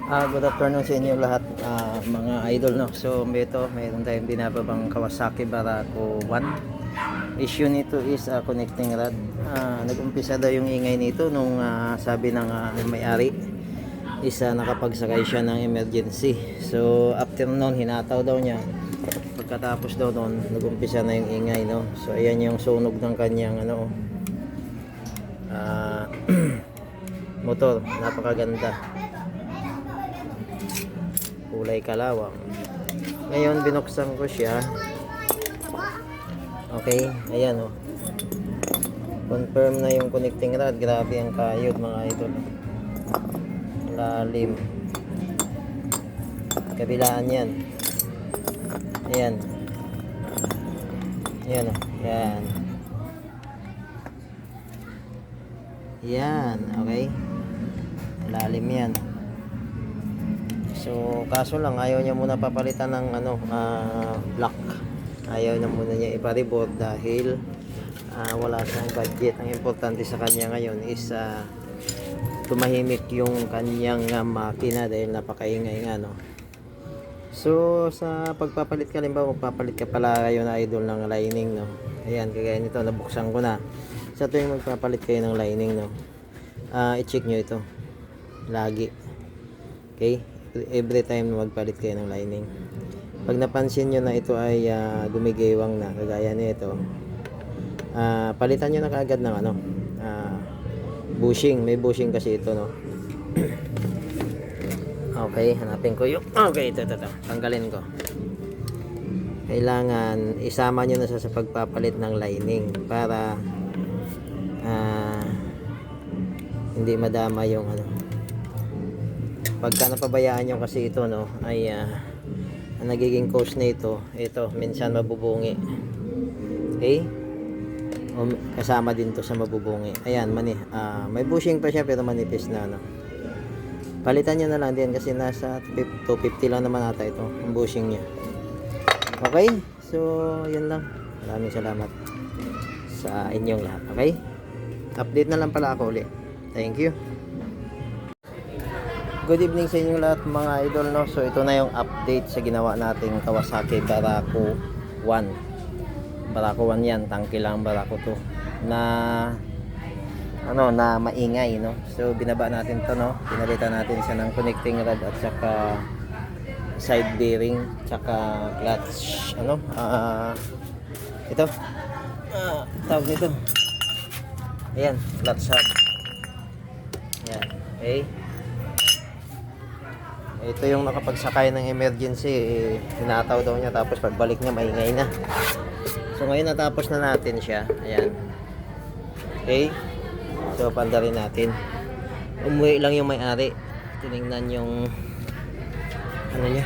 Good afternoon sa inyo lahat, mga idol, no. So mayroon tayong binababang Kawasaki Barako 1. Issue nito is connecting rod. Nag-umpisa daw yung ingay nito nung sabi ng may-ari is nakapagsakay siya ng emergency. So after noon hinataw daw niya. Pagkatapos daw noon nag-umpisa na yung ingay, no. So ayan yung sunog ng kanyang motor. Napakaganda, kulay kalawang. Ngayon binuksan ko siya. Okay, ayan confirm na yung connecting rod. Grabe ang kayod, mga idol. Lalim. Kabilaan yan. Ayan. Ayan Ayan. Yan, okay. Lalim yan. So kaso lang ayaw niya muna papalitan ng block. Ayaw na muna niya ipareboard dahil wala siyang budget. Ang importante sa kanya ngayon is tumahimik yung kanyang makina dahil napakaingay nga, no. So sa pagpapalit ka, limbawa magpapalit ka pala kayo na idol ng lining, no. Ayan, kagaya nito, nabuksan ko na. Sa tuwing magpapalit kayo ng lining, no, i-check nyo ito lagi. Okay, every time na magpalit kayo ng lining, pag napansin nyo na ito ay gumigiwang na, kagaya nito, palitan nyo na kaagad ng bushing. May bushing kasi ito, no. Okay, hanapin ko yung ito. Tanggalin ko. Kailangan isama nyo na sa pagpapalit ng lining para hindi madama yung pagka napabayaan nyo kasi ito, no, ay ang nagiging cause na ito minsan mabubungi. Okay, kasama din to sa mabubungi. Ayan, may bushing pa siya pero manipis na, no. Palitan nyo na lang din kasi nasa 250 lang naman ata ito ang bushing nya. Okay, so yun lang. Maraming salamat sa inyong lahat. Okay, update na lang pala ako ulit. Thank you. Good evening sa inyo lahat, mga idol, no. So ito na yung update sa ginawa nating Kawasaki Barako 1. Barako 1 yan, tangke lang Barako 2 na na maingay, no. So binaba natin to, no. Pinalitan natin siya ng connecting rod at saka side bearing, saka clutch, ito tawag nito, ayan, clutch hub. Ayan, okay. Ito yung nakapagsakay ng emergency, tinataw daw niya, tapos pagbalik niya maingay na. So ngayon natapos na natin siya. Ayan, okay. So pandarin natin. Umuwi lang yung may-ari. Tinignan yung niya.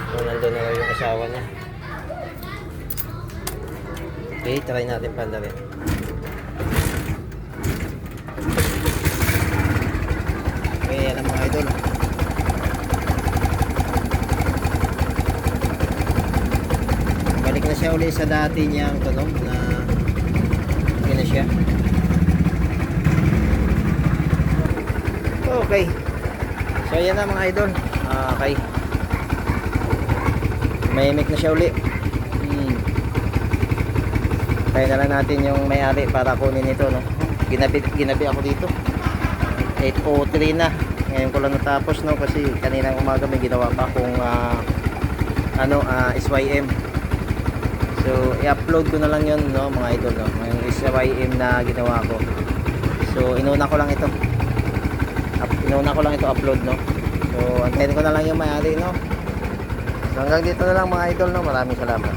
So nandun na yung asawa niya. Okay, try natin pandarin. Okay, yan ang mga idol. Balik na siya ulit sa dati niyang tunog na okay na siya. Okay, so yan na mga idol. Okay, mayimik na siya ulit. Tayo na lang natin yung may-ari para kunin ito, no. Ginabi ako dito 8:03 na. Ngayon ko lang natapos, no, kasi kaninang umaga may ginawa pa akong SYM. So i-upload ko na lang yun, no, mga idol, no, yung SYM na ginawa ko. So inuna ko lang ito upload, no. So antayin ko na lang yung may-ari, no. So hanggang dito na lang mga idol, no. Maraming salamat.